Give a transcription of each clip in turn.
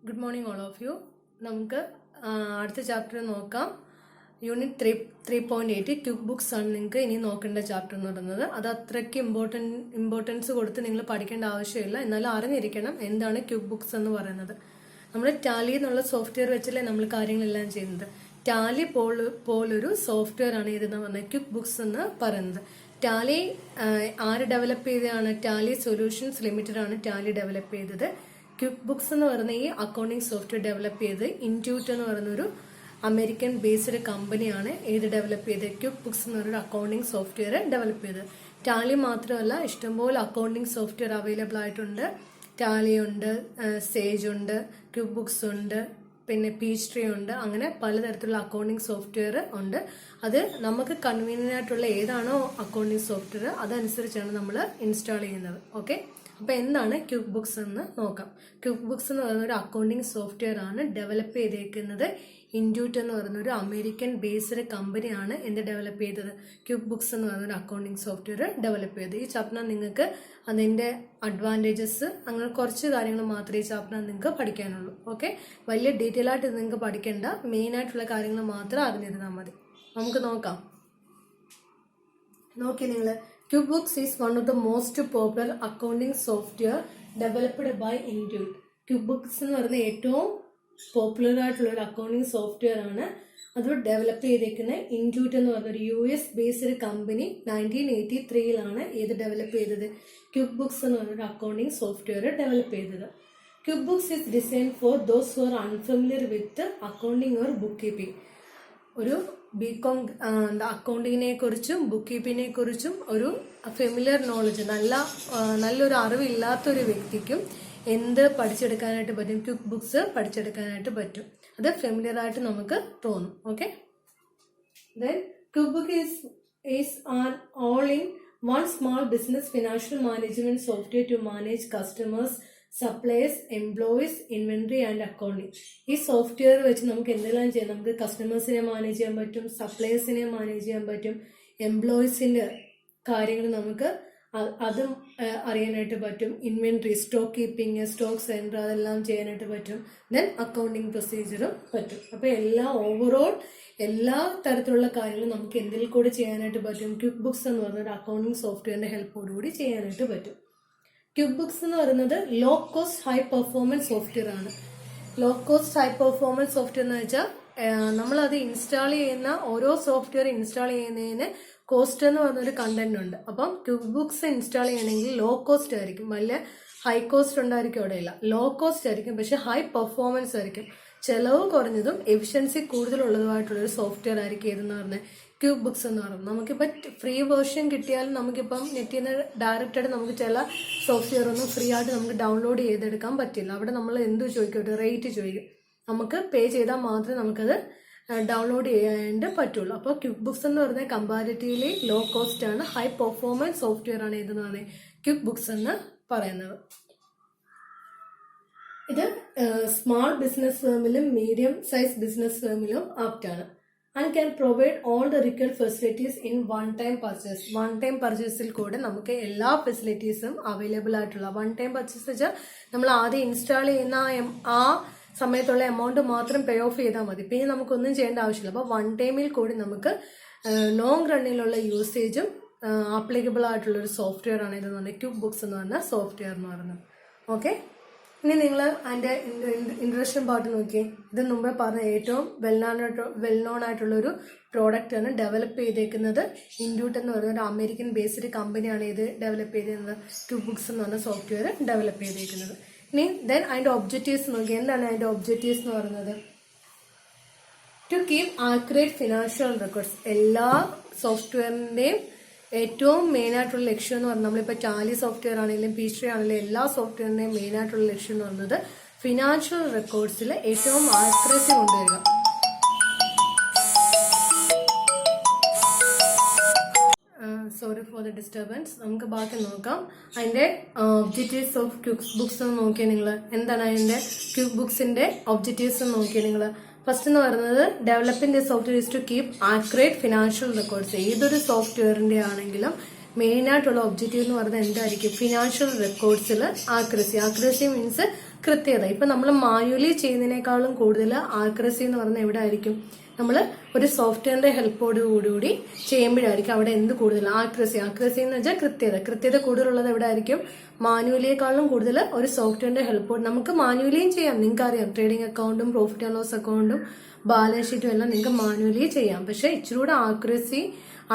Good morning all of you. നമുക്ക് അടുത്ത chapter നോക്കാം. യൂണിറ്റ് 3.8 ക്വിക്ക് ബുക്സ് ആണ് നിങ്ങൾക്ക് ഇനി നോക്കേണ്ട ചാപ്റ്റർ എന്ന് പറയുന്നത്. അത് അത്രയ്ക്ക് ഇമ്പോർട്ടൻസ് കൊടുത്ത് നിങ്ങൾ പഠിക്കേണ്ട ആവശ്യമില്ല, എന്നാലും അറിഞ്ഞിരിക്കണം എന്താണ് ക്വിക്ക് ബുക്സ് എന്ന് പറയുന്നത്. നമ്മൾ ടാലി എന്നുള്ള സോഫ്റ്റ്വെയർ വെച്ചല്ലേ നമ്മൾ കാര്യങ്ങളെല്ലാം ചെയ്യുന്നത്. ടാലി പോലൊരു സോഫ്റ്റ്വെയർ ആണ് ഇതെന്ന് പറഞ്ഞത് ക്വിക്ക് ബുക്സ് എന്ന് പറയുന്നത്. ടാലി ആര് ഡെവലപ്പ് ചെയ്തതാണ്? ടാലി സൊല്യൂഷൻസ് ലിമിറ്റഡ് ആണ് ടാലി ഡെവലപ്പ് ചെയ്തത്. ക്വിക്ക് ബുക്സ് എന്ന് പറയുന്ന ഈ അക്കൗണ്ടിങ് സോഫ്റ്റ്വെയർ ഡെവലപ്പ് ചെയ്ത് ഇൻറ്റ്യൂട്ട് എന്ന് പറയുന്ന ഒരു അമേരിക്കൻ ബേസ്ഡ് കമ്പനിയാണ് ഇത് ഡെവലപ്പ് ചെയ്തത്. ക്വിക്ക് ബുക്സ് എന്ന് പറയുന്ന അക്കൗണ്ടിങ് സോഫ്റ്റ്വെയർ ഡെവലപ്പ് ചെയ്തത്. ടാലി മാത്രമല്ല, ഇഷ്ടംപോലെ അക്കൗണ്ടിങ് സോഫ്റ്റ്വെയർ അവൈലബിൾ ആയിട്ടുണ്ട്. ടാലി ഉണ്ട്, സേജ് ഉണ്ട്, ക്വിക്ക് ബുക്സ് ഉണ്ട്, പിന്നെ പീച്ച് ട്രീ ഉണ്ട്. അങ്ങനെ പലതരത്തിലുള്ള അക്കൗണ്ടിങ് സോഫ്റ്റ്വെയർ ഉണ്ട്. അത് നമുക്ക് കൺവീനിയന്റ് ആയിട്ടുള്ള ഏതാണോ അക്കൗണ്ടിങ് സോഫ്റ്റ്വെയർ അതനുസരിച്ചാണ് നമ്മൾ ഇൻസ്റ്റാൾ ചെയ്യുന്നത്. ഓക്കെ, അപ്പൊ എന്താണ് ക്വിക്ക് ബുക്സ് എന്ന് നോക്കാം. ക്വിക്ക് ബുക്സ് എന്ന് പറയുന്ന ഒരു അക്കൗണ്ടിങ് സോഫ്റ്റ്വെയർ ആണ് ഡെവലപ്പ് ചെയ്തേക്കുന്നത്. ഇൻറ്റ്യൂട്ട് എന്ന് പറയുന്ന ഒരു അമേരിക്കൻ ബേസ്ഡ് കമ്പനിയാണ് എന്ത് ഡെവലപ്പ് ചെയ്തത്? ക്വിക്ക് ബുക്സ് എന്ന് പറയുന്ന ഒരു അക്കൗണ്ടിങ് സോഫ്റ്റ്വെയർ ഡെവലപ്പ് ചെയ്തത്. ഈ ചാപ്റ്റർ നിങ്ങൾക്ക് അതിന്റെ അഡ്വാൻറ്റേജസ് അങ്ങനെ കുറച്ച് കാര്യങ്ങൾ മാത്രമേ ഈ ചാപ്റ്റർ നിങ്ങൾക്ക് പഠിക്കാനുള്ളൂ. ഓക്കെ, വലിയ ഡീറ്റെയിൽ ആയിട്ട് നിങ്ങൾക്ക് പഠിക്കേണ്ട, മെയിൻ ആയിട്ടുള്ള കാര്യങ്ങൾ മാത്രം അറിഞ്ഞിരുന്നാൽ മതി. നമുക്ക് നോക്കാം. നോക്കി നിങ്ങൾ, QuickBooks is one of the most popular accounting software developed by Intuit. QuickBooks എന്ന് പറയുന്ന ഏറ്റവും പോപ്പുലർ ആയിട്ടുള്ള ഒരു അക്കൗണ്ടിങ് സോഫ്റ്റ്വെയർ ആണ്. അത് ഡെവലപ്പ് ചെയ്തേക്കുന്ന ഇൻറ്റ്യൂട്ട് എന്ന് പറഞ്ഞ ഒരു US ബേസ്ഡ് കമ്പനി 1983 ഇത് ഡെവലപ്പ് ചെയ്തത്. ക്വിക്ക് ബുക്സ് എന്ന് പറഞ്ഞ ഒരു അക്കൗണ്ടിങ് സോഫ്റ്റ്വെയർ ഡെവലപ്പ് ചെയ്തത്. Quick books is design for those who are unfamiliar with accounting or book keeping. ഒരു ബികോം അക്കൗണ്ടിങ്ങിനെ കുറിച്ചും ബുക്ക് കീപ്പിങ്ങിനെ കുറിച്ചും ഒരു ഫെമിലിയർ നോളജ്, നല്ലൊരു അറിവില്ലാത്തൊരു വ്യക്തിക്കും എന്ത് പഠിച്ചെടുക്കാനായിട്ട് പറ്റും? ക്വിക്ക് ബുക്സ് പഠിച്ചെടുക്കാനായിട്ട് പറ്റും. അത് ഫെമിലിയർ ആയിട്ട് നമുക്ക് തോന്നും. Okay, then quick book is an all in one small business financial management software to manage customers, suppliers, employees, inventory and accounting. ഈ സോഫ്റ്റ്വെയർ വെച്ച് നമുക്ക് എന്തെല്ലാം ചെയ്യാം? നമുക്ക് കസ്റ്റമേഴ്സിനെ മാനേജ് ചെയ്യാൻ പറ്റും, സപ്ലയേഴ്സിനെ മാനേജ് ചെയ്യാൻ പറ്റും, എംപ്ലോയീസിന്റെ കാര്യങ്ങൾ നമുക്ക് അതും അറിയാനായിട്ട് പറ്റും. Inventory, stock keeping, stock centre അതെല്ലാം ചെയ്യാനായിട്ട് പറ്റും. ദെൻ അക്കൗണ്ടിങ് പ്രൊസീജിയറും പറ്റും. അപ്പൊ ഓവറോൾ എല്ലാ തരത്തിലുള്ള കാര്യങ്ങളും നമുക്ക് എന്തിൽ കൂടി ചെയ്യാനായിട്ട് പറ്റും? ക്വിക്ക് ബുക്സ് എന്ന് പറയുന്ന ഒരു അക്കൗണ്ടിങ് സോഫ്റ്റ്വെയറിന്റെ ഹെൽപ്പോടുകൂടി ചെയ്യാനായിട്ട് പറ്റും. ക്വിക്ക് ബുക്സ് എന്ന് പറയുന്നത് low cost high performance software ആണ്. Low cost high performance software എന്ന് വെച്ചാൽ നമ്മളത് ഇൻസ്റ്റാൾ ചെയ്യുന്ന ഓരോ സോഫ്റ്റ്വെയർ ഇൻസ്റ്റാൾ ചെയ്യുന്നതിന് കോസ്റ്റ് എന്ന് പറഞ്ഞൊരു കണ്ടന്റ് ഉണ്ട്. അപ്പം ക്വിക്ക് ബുക്സ് ഇൻസ്റ്റാൾ ചെയ്യണമെങ്കിൽ ലോ കോസ്റ്റ് ആയിരിക്കും. വലിയ ഹൈ കോസ്റ്റ് ഉണ്ടായിരിക്കും അവിടെ ഇല്ല, ലോ കോസ്റ്റ് ആയിരിക്കും, പക്ഷെ ഹൈ പെർഫോമൻസ് ആയിരിക്കും. ചെലവ് കുറഞ്ഞതും എഫിഷ്യൻസി കൂടുതലുള്ളതുമായിട്ടുള്ളൊരു സോഫ്റ്റ്വെയർ ആയിരിക്കും ഏതെന്ന് പറഞ്ഞാൽ ക്വിക്ക് ബുക്സ് എന്ന് പറയുന്നത്. നമുക്കിപ്പോൾ ഫ്രീ വേർഷൻ കിട്ടിയാലും നമുക്കിപ്പം നെറ്റിൽ നിന്ന് ഡയറക്റ്റായിട്ട് നമുക്ക് ചില സോഫ്റ്റ്വെയർ ഒന്നും ഫ്രീ ആയിട്ട് നമുക്ക് ഡൗൺലോഡ് ചെയ്തെടുക്കാൻ പറ്റില്ല. അവിടെ നമ്മൾ എന്ത് ചോദിക്കും? ഒരു റേറ്റ് ചോദിക്കും. നമുക്ക് പേ ചെയ്താൽ മാത്രമേ നമുക്കത് ഡൗൺലോഡ് ചെയ്യാനായിട്ട് പറ്റുള്ളൂ. അപ്പോൾ ക്വിക്ക് ബുക്സ് എന്ന് പറഞ്ഞാൽ കമ്പാരിറ്റീവ്ലി ലോ കോസ്റ്റ് ആണ്, ഹൈ പെർഫോമൻസ് സോഫ്റ്റ്വെയർ ആണ് ഇതെന്ന് പറയുന്നത് ക്വിക്ക് ബുക്സ് എന്ന് പറയുന്നത്. ഇത് സ്മാൾ ബിസിനസ് ഫേമിലും മീഡിയം സൈസ് ബിസിനസ് ഫേമിലും ആപ്റ്റാണ്. And can provide all the required facilities in one time purchase. One time പർച്ചേസിൽ കൂടെ നമുക്ക് എല്ലാ ഫെസിലിറ്റീസും അവൈലബിൾ ആയിട്ടുള്ള വൺ ടൈം പർച്ചേസ് വെച്ചാൽ നമ്മൾ ആദ്യം ഇൻസ്റ്റാൾ ചെയ്യുന്ന ആ സമയത്തുള്ള എമൗണ്ട് മാത്രം പേ ഓഫ് ചെയ്താൽ മതി, പിന്നെ നമുക്കൊന്നും ചെയ്യേണ്ട ആവശ്യമില്ല. അപ്പോൾ വൺ ടൈമിൽ കൂടി നമുക്ക് ലോങ് റണ്ണിലുള്ള യൂസേജും ആപ്ലിക്കബിൾ ആയിട്ടുള്ള ഒരു സോഫ്റ്റ്വെയർ ആണ് ഇതെന്ന് പറഞ്ഞാൽ ക്വിക്ക് ബുക്സ് എന്ന് പറഞ്ഞ സോഫ്റ്റ്വെയർ എന്ന് പറയുന്നത്. ഓക്കെ, ഇനി നിങ്ങൾ അതിന്റെ ഇൻട്രൊഡക്ഷൻ പാർട്ട് നോക്കിയേ. ഇത് മുമ്പേ പറഞ്ഞ ഏറ്റവും വെൽ നോൺ ആയിട്ടുള്ള ഒരു പ്രോഡക്റ്റ് ആണ് ഡെവലപ്പ് ചെയ്തേക്കുന്നത്. ഇൻറ്റ്യൂട്ട് എന്ന് പറയുന്ന ഒരു അമേരിക്കൻ ബേസ്ഡ് കമ്പനിയാണ് ഇത് ഡെവലപ്പ് ചെയ്തിരുന്നത്. ക്വിക്ക് ബുക്സ് എന്ന് പറഞ്ഞ സോഫ്റ്റ്വെയർ ഡെവലപ്പ് ചെയ്തേക്കുന്നത്. ഇനി ദെൻ അതിന്റെ ഒബ്ജക്റ്റീവ്സ് നോക്കി. എന്താണ് അതിന്റെ ഒബ്ജക്റ്റീവ്സ് എന്ന് പറയുന്നത്? To keep accurate financial records. എല്ലാ സോഫ്റ്റ്വെയറിന്റെയും ഏറ്റവും മെയിൻ ആയിട്ടുള്ള ലക്ഷ്യം എന്ന് പറഞ്ഞാൽ നമ്മളിപ്പോൾ ടാലി സോഫ്റ്റ്വെയർ ആണെങ്കിലും പീച്ച് ട്രീ ആണെങ്കിലും എല്ലാ സോഫ്റ്റ്വെയറിന്റെയും മെയിൻ ആയിട്ടുള്ള ലക്ഷ്യം എന്ന് പറയുന്നത് ഫിനാൻഷ്യൽ റെക്കോർഡ്സിൽ ഏറ്റവും ആക്യുറസി കൊണ്ടുവരിക. Sorry for the disturbance. നമുക്ക് ബാക്കി നോക്കാം. അതിന്റെ ഒബ്ജക്റ്റീവ്സ് ഓഫ് ക്വിക്ക് ബുക്സ് എന്ന് നോക്കിയാൽ നിങ്ങൾ എന്താണ് അതിന്റെ ക്വിക്ക് ബുക്സിന്റെ ഒബ്ജക്റ്റീവ്സ് എന്ന് നോക്കിയാൽ നിങ്ങൾ ഫസ്റ്റ് എന്ന് പറയുന്നത് developing the software is to keep accurate financial records. ഏതൊരു സോഫ്റ്റ്വെയറിന്റെ ആണെങ്കിലും മെയിൻ ആയിട്ടുള്ള ഒബ്ജക്റ്റീവ് എന്ന് പറയുന്നത് എന്തായിരിക്കും? ഫിനാൻഷ്യൽ റെക്കോർഡ്സിൽ ആക്യുറസി. ആക്യുറസി മീൻസ് കൃത്യത. ഇപ്പൊ നമ്മൾ മാനുവലി ചെയ്യുന്നതിനേക്കാളും കൂടുതൽ ആക്യുറസി എന്ന് പറഞ്ഞാൽ എവിടെ ആയിരിക്കും? നമ്മൾ ഒരു സോഫ്റ്റ്വെയറിന്റെ ഹെൽപ്പോടുകൂടി ചെയ്യുമ്പോഴായിരിക്കും അവിടെ എന്ത് കൂടുതൽ ആക്യുറസി എന്ന് വെച്ചാൽ കൃത്യത കൂടുതലുള്ളത് എവിടെ ആയിരിക്കും? മാനുവലിയേക്കാളും കൂടുതൽ ഒരു സോഫ്റ്റ്വെയറിന്റെ ഹെൽപ്പോട്. നമുക്ക് മാനുവലിയും ചെയ്യാം, നിങ്ങൾക്ക് അറിയാം, ട്രേഡിംഗ് അക്കൗണ്ടും പ്രോഫിറ്റ് ആൻഡ് ലോസ് അക്കൗണ്ടും ബാലൻസ് ഷീറ്റും എല്ലാം നിങ്ങൾക്ക് മാനുവലി ചെയ്യാം. പക്ഷെ ഇച്ചിരൂടെ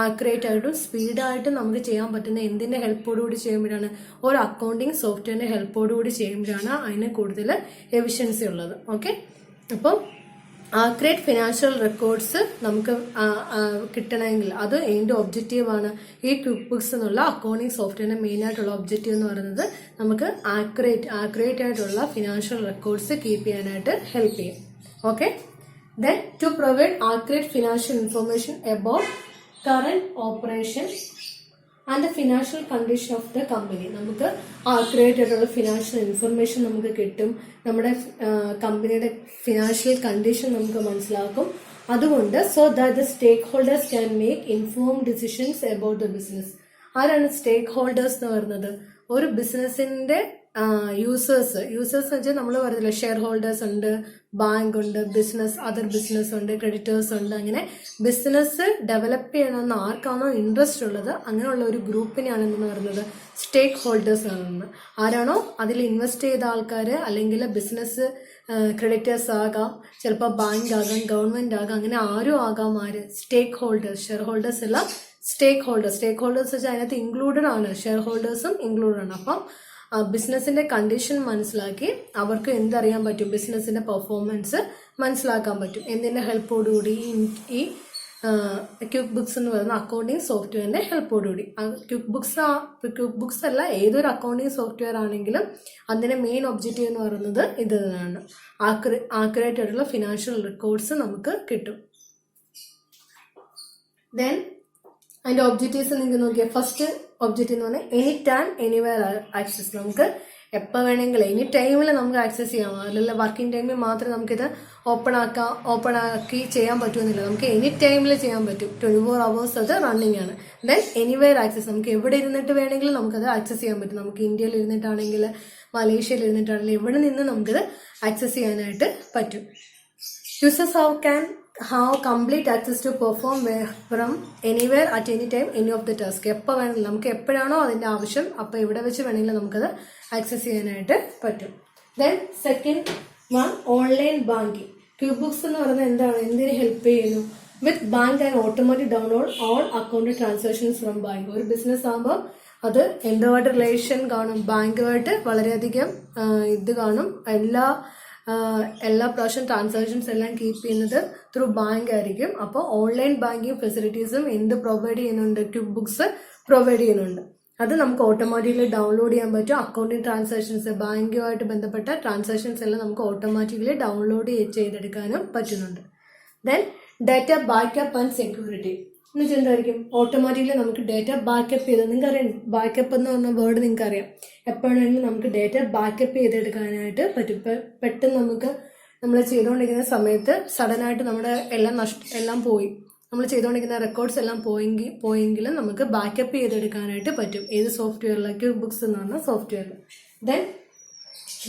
ആക്യുറേറ്റ് ആയിട്ടും സ്പീഡായിട്ടും നമുക്ക് ചെയ്യാൻ പറ്റുന്ന എന്തിന്റെ ഹെൽപ്പോടുകൂടി ചെയ്യുമ്പോഴാണ്? ഒരു അക്കൗണ്ടിങ് സോഫ്റ്റ്വെയറിന്റെ ഹെൽപ്പോടുകൂടി ചെയ്യുമ്പോഴാണ് അതിന് കൂടുതൽ എഫിഷ്യൻസി ഉള്ളത്. ഓക്കെ, അപ്പം ആക്യുറേറ്റ് ഫിനാൻഷ്യൽ റെക്കോർഡ്സ് നമുക്ക് കിട്ടണമെങ്കിൽ അത് അതിന്റെ ഒബ്ജക്റ്റീവ് ആണ്. ഈ ക്വിക്ക് ബുക്സ് എന്നുള്ള അക്കൗണ്ടിങ് സോഫ്റ്റ്വെയറിന്റെ മെയിൻ ആയിട്ടുള്ള ഒബ്ജക്റ്റീവ് എന്ന് പറയുന്നത് നമുക്ക് ആക്യുറേറ്റ് ആയിട്ടുള്ള ഫിനാൻഷ്യൽ റെക്കോർഡ്സ് കീപ്പ് ചെയ്യാനായിട്ട് ഹെൽപ്പ് ചെയ്യും. Okay, then to provide accurate financial information about current operation and the financial condition of the company. നമുക്ക് ആക്യുറേറ്റ് ആയിട്ടുള്ള ഫിനാൻഷ്യൽ ഇൻഫർമേഷൻ നമുക്ക് കിട്ടും, നമ്മുടെ കമ്പനിയുടെ ഫിനാൻഷ്യൽ കണ്ടീഷൻ നമുക്ക് മനസ്സിലാക്കും. അതുകൊണ്ട് so that the stakeholders can make informed decisions about the business. ആരാണ് സ്റ്റേക്ക് ഹോൾഡേഴ്സ് എന്ന് പറയുന്നത്? ഒരു ബിസിനസിന്റെ യൂസേഴ്സ് വെച്ചാൽ നമ്മൾ പറയുന്നില്ല, ഷെയർ ഹോൾഡേഴ്സ് ഉണ്ട്, ബാങ്ക് ഉണ്ട്, അതർ ബിസിനസ് ഉണ്ട്, ക്രെഡിറ്റേഴ്സ് ഉണ്ട്. അങ്ങനെ ബിസിനസ് ഡെവലപ്പ് ചെയ്യണമെന്ന് ആർക്കാണോ ഇൻട്രസ്റ്റ് ഉള്ളത് അങ്ങനെയുള്ള ഒരു ഗ്രൂപ്പിനെയാണ് എന്ന് പറയുന്നത് സ്റ്റേക്ക് ഹോൾഡേഴ്സ് ആണെന്ന്. ആരാണോ അതിൽ ഇൻവെസ്റ്റ് ചെയ്ത ആൾക്കാർ, അല്ലെങ്കിൽ ബിസിനസ് ക്രെഡിറ്റേഴ്സ് ആകാം, ചിലപ്പോൾ ബാങ്ക് ആകാം, ഗവൺമെന്റ് ആകാം, അങ്ങനെ ആരും ആകാം. സ്റ്റേക്ക് ഹോൾഡേഴ്സ്, ഷെയർ ഹോൾഡേഴ്സ് എല്ലാം സ്റ്റേക്ക് ഹോൾഡേഴ്സ് വെച്ചാൽ അതിനകത്ത് ഇൻക്ലൂഡഡ് ആണ്, ഷെയർ ഹോൾഡേഴ്സും ഇൻക്ലൂഡഡ് ആണ്. അപ്പം ബിസിനസിന്റെ കണ്ടീഷൻ മനസ്സിലാക്കി അവർക്ക് എന്തറിയാൻ പറ്റും? ബിസിനസിന്റെ പെർഫോമൻസ് മനസ്സിലാക്കാൻ പറ്റും. എന്തിന്റെ ഹെൽപ്പോടുകൂടി? ഈ ക്വിക്ക് ബുക്സ് എന്ന് പറയുന്ന അക്കൗണ്ടിങ് സോഫ്റ്റ്വെയറിന്റെ ഹെൽപ്പോടുകൂടി. ക്വിക്ക് ബുക്സ് അല്ല, ഏതൊരു അക്കൗണ്ടിങ് സോഫ്റ്റ്വെയർ ആണെങ്കിലും അതിന്റെ മെയിൻ ഒബ്ജക്റ്റീവ് എന്ന് പറയുന്നത് ഇത് തന്നെയാണ്. ആക്യുറേറ്റ് ആയിട്ടുള്ള ഫിനാൻഷ്യൽ റെക്കോർഡ്സ് നമുക്ക് കിട്ടും. ദെൻ അതിന്റെ ഒബ്ജക്റ്റീവ്സ് നിങ്ങൾക്ക് നോക്കിയാൽ, ഫസ്റ്റ് ഒബ്ജക്റ്റീവ് എന്ന് പറഞ്ഞാൽ എനി ടൈം എനിവെയർ ആക്സസ്. നമുക്ക് എപ്പോൾ വേണമെങ്കിലും എനി ടൈമിൽ നമുക്ക് ആക്സസ് ചെയ്യാം. അതല്ല വർക്കിംഗ് ടൈമിൽ മാത്രമേ നമുക്കിത് ഓപ്പൺ ആക്കി ചെയ്യാൻ പറ്റുമെന്നില്ല, നമുക്ക് എനി ടൈമിൽ ചെയ്യാൻ പറ്റും. 24 hours അത് റണ്ണിങ് ആണ്. ദെൻ എനിവെയർ ആക്സസ്, നമുക്ക് എവിടെ ഇരുന്നിട്ട് വേണമെങ്കിലും നമുക്കത് ആക്സസ് ചെയ്യാൻ പറ്റും. നമുക്ക് ഇന്ത്യയിൽ ഇരുന്നിട്ടാണെങ്കിൽ, മലേഷ്യയിൽ ഇരുന്നിട്ടാണെങ്കിൽ, എവിടെ നിന്ന് നമുക്കിത് ആക്സസ് ചെയ്യാനായിട്ട് പറ്റും. Users have complete access to perform from anywhere at any time any of the task. എപ്പോൾ വേണമെങ്കിലും നമുക്ക് എപ്പോഴാണോ അതിന്റെ ആവശ്യം അപ്പോൾ എവിടെ വെച്ച് വേണമെങ്കിലും നമുക്കത് ആക്സസ് ചെയ്യാനായിട്ട് പറ്റും. Then second one, online banking. Quick books എന്ന് പറയുന്നത് എന്താണ്? എന്തിന് ഹെൽപ്പ് ചെയ്യുന്നു? വിത്ത് bank and automatic download all account transactions from bank. ഒരു ബിസിനസ് ആകുമ്പോൾ അത് എന്തുമായിട്ട് റിലേഷൻ കാണും? ബാങ്കുമായിട്ട് വളരെയധികം ഇത് കാണും. എല്ലാ പ്രാവശ്യം ട്രാൻസാക്ഷൻസ് എല്ലാം കീപ്പ് ചെയ്യുന്നത് ത്രൂ ബാങ്ക് ആയിരിക്കും. അപ്പോൾ ഓൺലൈൻ ബാങ്കിങ് ഫെസിലിറ്റീസും എന്ത് പ്രൊവൈഡ് ചെയ്യുന്നുണ്ട്? ക്വിക്ക് ബുക്സ് പ്രൊവൈഡ് ചെയ്യുന്നുണ്ട്. അത് നമുക്ക് ഓട്ടോമാറ്റിക്കലി ഡൗൺലോഡ് ചെയ്യാൻ പറ്റും. അക്കൗണ്ടിങ് ട്രാൻസാക്ഷൻസ്, ബാങ്കുമായിട്ട് ബന്ധപ്പെട്ട ട്രാൻസാക്ഷൻസ് എല്ലാം നമുക്ക് ഓട്ടോമാറ്റിക്കലി ഡൗൺലോഡ് ചെയ്തെടുക്കാനും പറ്റുന്നുണ്ട്. Then data backup and security എന്ന് വെച്ചാൽ എന്തായിരിക്കും? ഓട്ടോമാറ്റിക്കലി നമുക്ക് ഡാറ്റ ബാക്കപ്പ് ചെയ്ത്, നിങ്ങൾക്കറിയാം ബാക്കപ്പ് എന്ന് പറഞ്ഞ വേർഡ് നിങ്ങൾക്കറിയാം. എപ്പോഴാണെങ്കിലും നമുക്ക് ഡാറ്റ ബാക്കപ്പ് ചെയ്തെടുക്കാനായിട്ട് പറ്റും. പെട്ടെന്ന് നമ്മൾ ചെയ്തുകൊണ്ടിരിക്കുന്ന സമയത്ത് സഡനായിട്ട് നമ്മുടെ എല്ലാം പോയി, നമ്മൾ ചെയ്തുകൊണ്ടിരിക്കുന്ന റെക്കോർഡ്സ് എല്ലാം പോയെങ്കിലും നമുക്ക് ബാക്കപ്പ് ചെയ്തെടുക്കാനായിട്ട് പറ്റും. ഏത് സോഫ്റ്റ്വെയറിൽ? ക്വിക്ക് ബുക്സ് എന്ന് പറഞ്ഞ സോഫ്റ്റ്വെയറിൽ. Then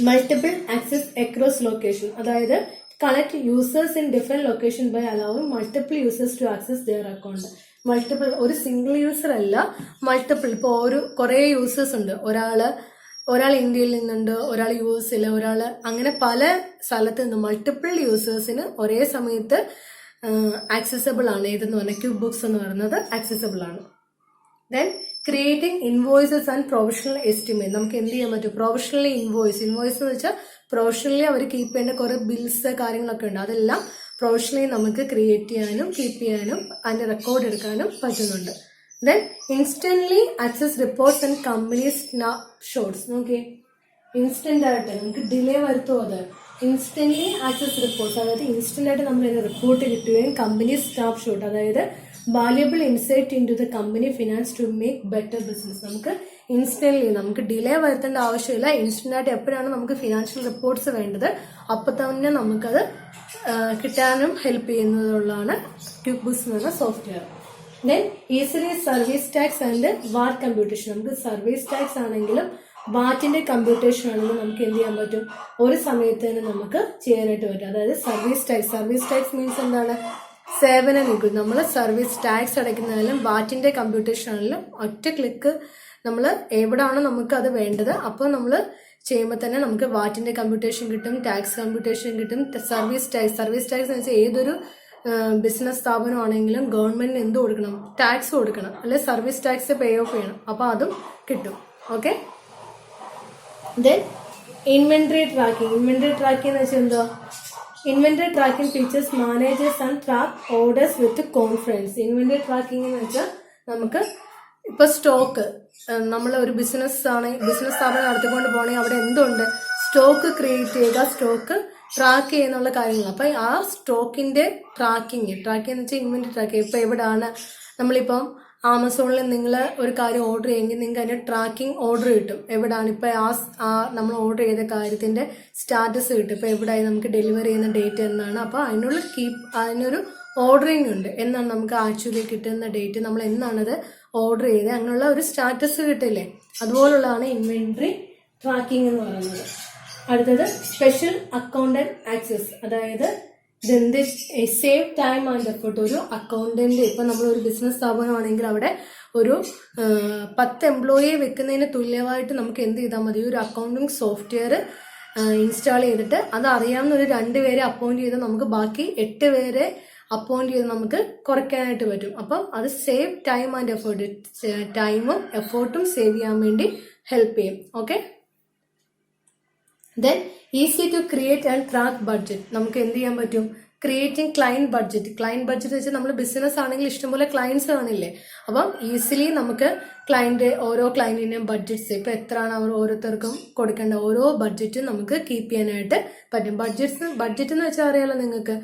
multiple access across location, അതായത് connect users in different location by allowing multiple users to access their account. Multiple, ഒരു സിംഗിൾ യൂസർ അല്ല, മൾട്ടിപ്പിൾ. ഇപ്പോൾ കുറേ യൂസേഴ്സ് ഉണ്ട്. ഒരാൾ ഇന്ത്യയിൽ നിന്നുണ്ട്, ഒരാൾ US-ൽ, ഒരാൾ അങ്ങനെ പല സ്ഥലത്ത് നിന്ന് മൾട്ടിപ്പിൾ യൂസേഴ്സിന് ഒരേ സമയത്ത് ആക്സസബിൾ ആണ്. ഏതെന്ന് പറഞ്ഞാൽ ക്വിക്ക് ബുക്സ് എന്ന് പറയുന്നത് ആക്സസബിൾ ആണ്. Then creating invoices and professional estimate. നമുക്ക് എന്ത് ചെയ്യാൻ പറ്റും? പ്രൊഫഷണലി ഇൻവോയ്സ് എന്ന് വെച്ചാൽ പ്രൊഫഷണലി അവർ കീപ്പ് ചെയ്യേണ്ട കുറെ ബിൽസ് കാര്യങ്ങളൊക്കെ ഉണ്ട്. അതെല്ലാം പ്രൊഫഷണലി നമുക്ക് ക്രിയേറ്റ് ചെയ്യാനും കീപ്പ് ചെയ്യാനും അതിന്റെ റെക്കോർഡ് എടുക്കാനും പറ്റുന്നുണ്ട്. Then instantly access reports and company snapshots. നോക്കിയേ, ഇൻസ്റ്റന്റ് ആയിട്ട് നമുക്ക് ഡിലേ വരുത്തുമോ? അത് ഇൻസ്റ്റന്റ്ലി ആക്സസ് റിപ്പോർട്ട്സ്, അതായത് ഇൻസ്റ്റന്റ് ആയിട്ട് നമ്മൾ അതിന്റെ റിപ്പോർട്ട് കിട്ടുകയും കമ്പനി സ്നാപ്ഷോട്ട്, അതായത് valuable insight into the company finance to make better business. നമുക്ക് ഇൻസ്റ്റന്റ്ലി, നമുക്ക് ഡിലേ വരുത്തേണ്ട ആവശ്യമില്ല. ഇൻസ്റ്റന്റ് ആയിട്ട് എപ്പോഴാണ് നമുക്ക് ഫിനാൻഷ്യൽ റിപ്പോർട്ട്സ് വേണ്ടത് അപ്പൊ തന്നെ നമുക്കത് കിട്ടാനും ഹെൽപ്പ് ചെയ്യുന്നതുള്ളതാണ് ക്വിക്ക് ബുക്സ് എന്ന് പറഞ്ഞ software. Then easily service tax and war computation. നമുക്ക് സർവീസ് ടാക്സ് ആണെങ്കിലും വാറ്റിന്റെ കമ്പ്യൂട്ടേഷൻ ആണെങ്കിൽ നമുക്ക് എന്ത് ചെയ്യാൻ പറ്റും, ഒരു സമയത്ത് തന്നെ നമുക്ക് ചെയ്യാനായിട്ട് പറ്റും. അതായത് സർവീസ് ടാക്സ് മീൻസ് എന്താണ്, സേവന നികുതി. നമ്മൾ സർവീസ് ടാക്സ് അടയ്ക്കുന്നതിലും വാറ്റിന്റെ കമ്പ്യൂട്ടേഷൻ ആണെങ്കിലും ഒറ്റ ക്ലിക്ക് നമ്മൾ എവിടെയാണോ നമുക്ക് അത് വേണ്ടത് അപ്പോൾ നമ്മൾ ചെയ്യുമ്പോൾ തന്നെ നമുക്ക് വാറ്റിന്റെ കമ്പ്യൂട്ടേഷൻ കിട്ടും, ടാക്സ് കമ്പ്യൂട്ടേഷൻ കിട്ടും. സർവീസ് ടാക്സ് എന്ന് വെച്ചാൽ ഏതൊരു ബിസിനസ് സ്ഥാപനമാണെങ്കിലും ഗവൺമെന്റിന് എന്ത് കൊടുക്കണം, ടാക്സ് കൊടുക്കണം, അല്ലെ സർവീസ് ടാക്സ് പേ ഓഫ് ചെയ്യണം. അപ്പോൾ അതും കിട്ടും. ഓക്കെ. ദെൻ ഇൻവെന്ററി ട്രാക്കിംഗ് എന്ന് വെച്ചാൽ എന്താ, inventory tracking features managers and track orders with confidence. Inventory tracking എന്ന് വെച്ചാൽ നമുക്ക് ഇപ്പൊ സ്റ്റോക്ക്, നമ്മൾ ഒരു ബിസിനസ് സ്ഥാപനം നടത്തിക്കൊണ്ട് പോകണമെങ്കിൽ അവിടെ എന്തുണ്ട്, സ്റ്റോക്ക് ക്രിയേറ്റ് ചെയ്യുക, സ്റ്റോക്ക് ട്രാക്ക് ചെയ്യുന്നുള്ള കാര്യങ്ങൾ. അപ്പൊ ആ സ്റ്റോക്കിന്റെ ട്രാക്കിംഗ് എന്ന് വെച്ചാൽ ഇൻവെന്ററി ട്രാക്കിംഗ്. ഇപ്പൊ എവിടെയാണ് നമ്മളിപ്പം ആമസോണിൽ നിങ്ങൾ ഒരു കാര്യം ഓർഡർ ചെയ്യുമെങ്കിൽ നിങ്ങൾക്ക് അതിന്റെ ട്രാക്കിംഗ് ഓർഡർ കിട്ടും. എവിടെയാണ് ഇപ്പൊ ആ നമ്മൾ ഓർഡർ ചെയ്ത കാര്യത്തിന്റെ സ്റ്റാറ്റസ് കിട്ടും. ഇപ്പൊ എവിടെയായി നമുക്ക് ഡെലിവറി ചെയ്യുന്ന ഡേറ്റ് എന്നാണ്. അപ്പൊ അതിനൊരു ഓർഡറിംഗ് ഉണ്ട്. എന്നാണ് നമുക്ക് ആക്ച്വലി കിട്ടുന്ന ഡേറ്റ്, നമ്മൾ എന്നാണത് ഓർഡർ ചെയ്ത് അങ്ങനെയുള്ള ഒരു സ്റ്റാറ്റസ് കിട്ടില്ലേ, അതുപോലുള്ളതാണ് ഇൻവെന്ററി ട്രാക്കിംഗ് എന്ന് പറയുന്നത്. അടുത്തത് സ്പെഷ്യൽ അക്കൗണ്ടന്റ് ആക്സസ്. അതായത് ഇതെന്ത് സേവ് ടൈം ആൻഡ് എഫേർട്ട്. ഒരു അക്കൗണ്ടന്റ്, ഇപ്പൊ നമ്മൾ ഒരു ബിസിനസ് സ്ഥാപനമാണെങ്കിൽ അവിടെ ഒരു 10 എംപ്ലോയിയെ വെക്കുന്നതിന് തുല്യമായിട്ട് നമുക്ക് എന്ത് ചെയ്താൽ മതി, ഒരു അക്കൗണ്ടിങ് സോഫ്റ്റ്വെയർ ഇൻസ്റ്റാൾ ചെയ്തിട്ട് അത് അറിയാവുന്ന ഒരു 2 പേരെ അപ്പോയിന്റ് ചെയ്ത് നമുക്ക് ബാക്കി 8 പേരെ അപ്പോയിന്റ് ചെയ്ത് നമുക്ക് കുറയ്ക്കാനായിട്ട് പറ്റും. അപ്പം അത് സേവ് ടൈം ആൻഡ് എഫേർട്ട്, ടൈമും എഫേർട്ടും സേവ് ചെയ്യാൻ വേണ്ടി ഹെൽപ്പ് ചെയ്യും. Okay. Then easy to create and track budget. നമുക്ക് എന്ത് ചെയ്യാൻ പറ്റും, ക്രിയേറ്റിംഗ് ക്ലയന്റ് ബഡ്ജറ്റ് വെച്ചാൽ നമ്മൾ ബിസിനസ് ആണെങ്കിൽ ഇഷ്ടംപോലെ ക്ലയൻസ് കാണില്ലേ, അപ്പം ഈസിലി നമുക്ക് ഓരോ ക്ലയന്റിന്റെയും ബഡ്ജറ്റ്സ്, ഇപ്പൊ എത്രയാണ് അവർ ഓരോരുത്തർക്കും കൊടുക്കേണ്ട ഓരോ ബഡ്ജറ്റും നമുക്ക് കീപ്പ് ചെയ്യാനായിട്ട് പറ്റും. ബഡ്ജറ്റ് എന്ന് വെച്ചാൽ അറിയാലോ നിങ്ങൾക്ക്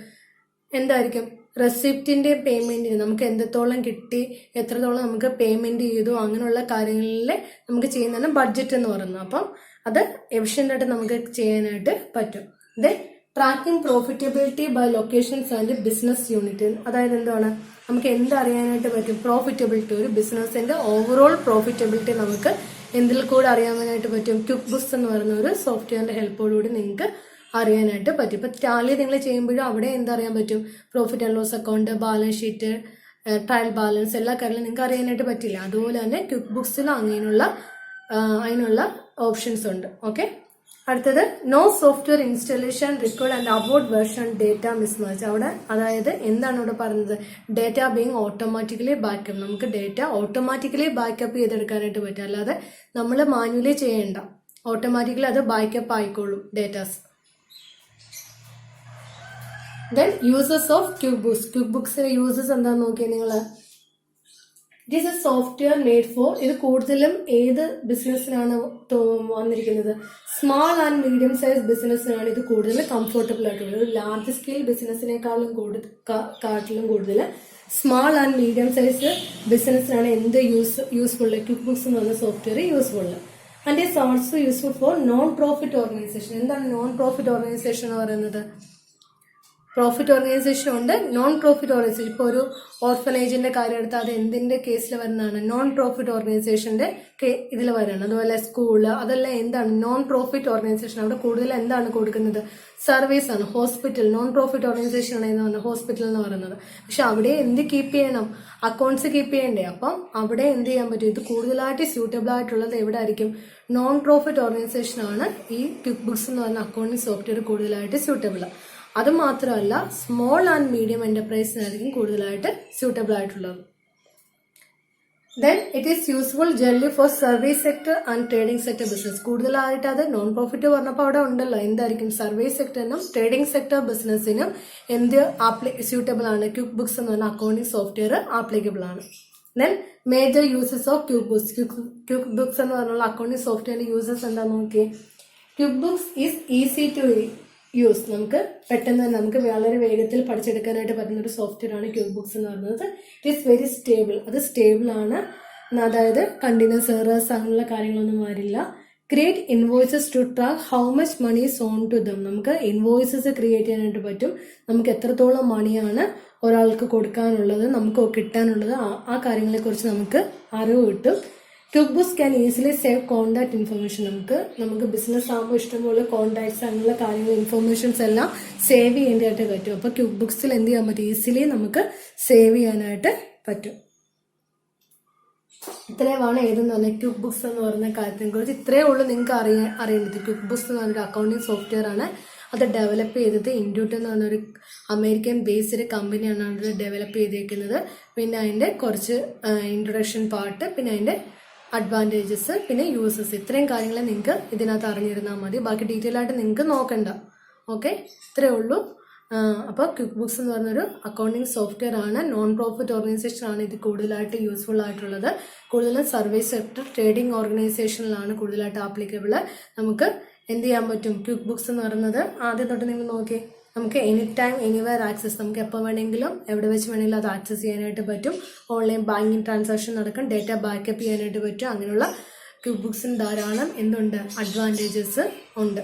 എന്തായിരിക്കും, റെസിപ്റ്റിന്റെ പേയ്മെന്റിന് നമുക്ക് എത്രത്തോളം കിട്ടി, എത്രത്തോളം നമുക്ക് പേയ്മെന്റ് ചെയ്തു, അങ്ങനെയുള്ള കാര്യങ്ങളിൽ നമുക്ക് ചെയ്യുന്നതാണ് ബഡ്ജറ്റ് എന്ന് പറയുന്നത്. അപ്പം അത് എഫിഷ്യന്റ് ആയിട്ട് നമുക്ക് ചെയ്യാനായിട്ട് പറ്റും. Then tracking profitability by locations and business unit. അതായത് എന്താണ്, നമുക്ക് എന്തറിയാനായിട്ട് പറ്റും, പ്രോഫിറ്റബിലിറ്റി, ഒരു ബിസിനസിന്റെ ഓവറോൾ പ്രോഫിറ്റബിലിറ്റി നമുക്ക് എന്തിൽ കൂടെ അറിയാനായിട്ട് പറ്റും, ക്വിക്ക് ബുക്സ് എന്ന് പറയുന്ന ഒരു സോഫ്റ്റ്വെയറിന്റെ ഹെൽപ്പോടുകൂടി നിങ്ങൾക്ക് അറിയാനായിട്ട് പറ്റും. ഇപ്പൊ ടാലി നിങ്ങൾ ചെയ്യുമ്പോഴും അവിടെ എന്തറിയാൻ പറ്റും, profit and loss account, balance sheet, trial balance, എല്ലാ കാര്യങ്ങളും നിങ്ങൾക്ക് അറിയാനായിട്ട് പറ്റില്ല. അതുപോലെ തന്നെ ക്വിക്ക് ബുക്സിൽ അതിനുള്ള ഓപ്ഷൻസ് ഉണ്ട്. ഓക്കെ. അടുത്തത് no software installation required and about version data mismatch. അവിടെ അതായത് എന്താണ് ഇവിടെ പറയുന്നത്, ഡേറ്റ ബീങ് ഓട്ടോമാറ്റിക്കലി ബാക്കപ്പ്. നമുക്ക് ഡേറ്റ ഓട്ടോമാറ്റിക്കലി ബാക്കപ്പ് ചെയ്തെടുക്കാനായിട്ട് പറ്റും, അല്ലാതെ നമ്മൾ മാനുവലി ചെയ്യേണ്ട, ഓട്ടോമാറ്റിക്കലി അത് ബാക്കപ്പ് ആയിക്കോളും datas. Then uses of quick ബുക്സിന്റെ യൂസസ് എന്താന്ന് നോക്കിയാൽ നിങ്ങൾ, it is a software made for, ഇത് കൂടുതലും ഏത് ബിസിനസ്സിനാണ് വന്നിരിക്കുന്നത്, സ്മാൾ ആൻഡ് മീഡിയം സൈസ് ബിസിനസ്സിനാണ് ഇത് കൂടുതൽ കംഫർട്ടബിൾ ആയിട്ടുള്ളത്. ഒരു ലാർജ് സ്കെയിൽ ബിസിനസ്സിനേക്കാളും കൂടുതൽ സ്മാൾ ആൻഡ് മീഡിയം സൈസ് ബിസിനസ്സിനാണ് എന്ത് യൂസ്ഫുൾ, ക്വിക്ക് ബുക്സ് എന്ന് പറഞ്ഞ software useful. And is also useful for non profit organisation. എന്താണ് നോൺ പ്രോഫിറ്റ് ഓർഗനൈസേഷൻ എന്ന് പറയുന്നത്, പ്രോഫിറ്റ് ഓർഗനൈസേഷൻ ഉണ്ട്, നോൺ പ്രോഫിറ്റ് ഓർഗനൈസേഷൻ. ഇപ്പോൾ ഒരു ഓർഫനേജിന്റെ കാര്യം എടുത്താൽ അത് എന്തിന്റെ കേസിൽ വരുന്നതാണ്, നോൺ പ്രോഫിറ്റ് ഓർഗനൈസേഷന്റെ ഇതിൽ വരണം. അതുപോലെ സ്കൂള്, അതെല്ലാം എന്താണ് നോൺ പ്രോഫിറ്റ് ഓർഗനൈസേഷൻ. അവിടെ കൂടുതൽ എന്താണ് കൊടുക്കുന്നത്, സർവീസ് ആണ്. ഹോസ്പിറ്റൽ നോൺ പ്രോഫിറ്റ് ഓർഗനൈസേഷൻ ആണ് എന്ന് പറഞ്ഞത്, ഹോസ്പിറ്റൽ എന്ന് പറയുന്നത്. പക്ഷെ അവിടെ എന്ത് കീപ്പ് ചെയ്യണം, അക്കൗണ്ട്സ് കീപ്പ് ചെയ്യണ്ടേ. അപ്പം അവിടെ എന്ത് ചെയ്യാൻ പറ്റും, ഇത് കൂടുതലായിട്ട് സ്യൂട്ടബിൾ ആയിട്ടുള്ളത് എവിടെ ആയിരിക്കും, നോൺ പ്രോഫിറ്റ് ഓർഗനൈസേഷൻ ആണ് ഈ ക്വിക്ക് ബുക്സ് എന്ന് പറഞ്ഞ അക്കൗണ്ടിങ് സോഫ്റ്റ്വെയർ കൂടുതലായിട്ട് സ്യൂട്ടബിൾ. അത് മാത്രമല്ല സ്മോൾ ആൻഡ് മീഡിയം എന്റർപ്രൈസിനായിരിക്കും കൂടുതലായിട്ട് സ്യൂട്ടബിൾ ആയിട്ടുള്ളത്. Then it is useful generally for service sector and trading sector business. കൂടുതലായിട്ട് അത് നോൺ പ്രോഫിറ്റ് പറഞ്ഞപ്പോൾ അവിടെ ഉണ്ടല്ലോ, എന്തായിരിക്കും സർവീസ് സെക്ടറിനും ട്രേഡിംഗ് സെക്ടർ ബിസിനസിനും എന്ത് സ്യൂട്ടബിൾ ആണ്, ക്വിക്ക് ബുക്സ് എന്ന് പറഞ്ഞ അക്കൗണ്ടിങ് സോഫ്റ്റ്വെയർ ആപ്ലിക്കബിൾ ആണ്. Then major uses of QuickBooks. QuickBooks എന്ന് പറഞ്ഞുള്ള അക്കൗണ്ടിങ് സോഫ്റ്റ്വെയറിന്റെ യൂസസ് എന്താണെന്ന് നോക്കിയേ. QuickBooks is easy to use. നമുക്ക് പെട്ടെന്ന് നമുക്ക് വളരെ വേഗത്തിൽ പഠിച്ചെടുക്കാനായിട്ട് പറ്റുന്ന ഒരു സോഫ്റ്റ്വെയർ ആണ് ക്വിക്ക് ബുക്സ് എന്ന് പറയുന്നത്. It is very stable. അത് സ്റ്റേബിൾ ആണ്, അതായത് കണ്ടിന്യൂസ് എറേഴ്സ് അങ്ങനെയുള്ള കാര്യങ്ങളൊന്നും വരില്ല. Create invoices to track how much money is owed to them. നമുക്ക് ഇൻവോയ്സസ് ക്രിയേറ്റ് ചെയ്യാനായിട്ട് പറ്റും. നമുക്ക് എത്രത്തോളം മണിയാണ് ഒരാൾക്ക് കൊടുക്കാനുള്ളത്, നമുക്ക് കിട്ടാനുള്ളത്, ആ കാര്യങ്ങളെക്കുറിച്ച് നമുക്ക് അറിവ് കിട്ടും. Quick books can easily save contact information. നമുക്ക് ബിസിനസ് ആകുമ്പോൾ ഇഷ്ടംപോലെ കോൺടാക്ട്സ് അങ്ങനെയുള്ള കാര്യങ്ങൾ ഇൻഫർമേഷൻസ് എല്ലാം സേവ് ചെയ്യാനായിട്ട് പറ്റും. അപ്പോൾ ക്വിക്ക് ബുക്സിൽ എന്ത് ചെയ്യാൻ പറ്റും? ഈസിലി നമുക്ക് സേവ് ചെയ്യാനായിട്ട് പറ്റും. ഇത്രയുമാണ് ഏതെന്ന് പറഞ്ഞാൽ ക്വിക്ക് ബുക്സ് എന്ന് പറയുന്ന കാര്യത്തിനെ കുറിച്ച്. ഇത്രയേ ഉള്ളൂ നിങ്ങൾക്ക് അറിയേണ്ടത്. ക്വിക്ക് ബുക്സ് എന്ന് പറഞ്ഞൊരു അക്കൗണ്ടിങ് സോഫ്റ്റ്വെയർ ആണ്. അത് ഡെവലപ്പ് ചെയ്തത് ഇൻഡ്യൂട്ട് എന്ന് പറഞ്ഞൊരു അമേരിക്കൻ ബേസ്ഡ് കമ്പനിയാണ് അത് ഡെവലപ്പ് ചെയ്തേക്കുന്നത്. പിന്നെ അതിൻ്റെ കുറച്ച് ഇൻട്രൊഡക്ഷൻ പാർട്ട്, പിന്നെ അതിൻ്റെ അഡ്വാൻറ്റേജസ്, പിന്നെ യൂസസ്, ഇത്രയും കാര്യങ്ങൾ നിങ്ങൾക്ക് ഇതിനകത്ത് അറിഞ്ഞിരുന്നാൽ മതി. ബാക്കി ഡീറ്റെയിൽ ആയിട്ട് നിങ്ങൾക്ക് നോക്കണ്ട. ഓക്കെ, ഇത്രയേ ഉള്ളൂ. അപ്പോൾ ക്വിക്ക് ബുക്സ് എന്ന് പറഞ്ഞൊരു അക്കൗണ്ടിങ് സോഫ്റ്റ്വെയർ ആണ്. നോൺ പ്രോഫിറ്റ് ഓർഗനൈസേഷൻ ആണ് ഇത് കൂടുതലായിട്ട് യൂസ്ഫുൾ ആയിട്ടുള്ളത്. കൂടുതലും സർവീസ് സെക്ടർ, ട്രേഡിംഗ് ഓർഗനൈസേഷനിലാണ് കൂടുതലായിട്ട് ആപ്ലിക്കബിൾ. നമുക്ക് എന്ത് ചെയ്യാൻ പറ്റും? ക്വിക്ക് ബുക്സ് എന്ന് പറയുന്നത് ആദ്യം തൊട്ട് നിങ്ങൾ നോക്കി, നമുക്ക് എനി ടൈം എനിവെയർ ആക്സസ്, നമുക്ക് എപ്പോൾ വേണമെങ്കിലും എവിടെ വെച്ച് വേണമെങ്കിലും അത് ആക്സസ് ചെയ്യാനായിട്ട് പറ്റും. ഓൺലൈൻ ബാങ്കിങ് ട്രാൻസാക്ഷൻ നടക്കും, ഡേറ്റ ബാക്കപ്പ് ചെയ്യാനായിട്ട് പറ്റും. അങ്ങനെയുള്ള ക്വിക്ക് ബുക്സിന് ധാരാളം എന്തുണ്ട്? അഡ്വാൻറ്റേജസ് ഉണ്ട്.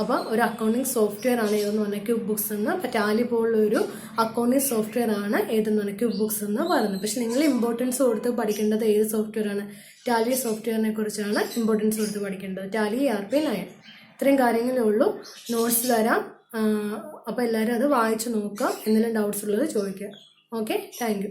അപ്പോൾ ഒരു അക്കൗണ്ടിങ് സോഫ്റ്റ്വെയർ ആണ് ഏതെന്ന് പറഞ്ഞാൽ ക്വിക്ക് ബുക്സ് എന്ന്. അപ്പോൾ ടാലി പോലുള്ള ഒരു അക്കൗണ്ടിങ് സോഫ്റ്റ്വെയർ ആണ് ഏതെന്ന് പറഞ്ഞാൽ ക്വിക്ക് ബുക്സ് എന്ന് പറയുന്നത്. പക്ഷെ നിങ്ങൾ ഇമ്പോർട്ടൻസ് കൊടുത്ത് പഠിക്കേണ്ടത് ഏത് സോഫ്റ്റ്വെയർ ആണ്? ടാലി സോഫ്റ്റ്വെയറിനെ കുറിച്ചാണ് ഇമ്പോർട്ടൻസ് കൊടുത്ത് പഠിക്കേണ്ടത്. ടാലി, ERP, 9, ഇത്രയും കാര്യങ്ങളേ ഉള്ളൂ. നോട്ട്സ് തരാം. അപ്പോൾ എല്ലാവരും അത് വായിച്ച് നോക്കുക. എന്തെങ്കിലും ഡൗട്ട്സ് ഉള്ളത് ചോദിക്കുക. Okay, thank you.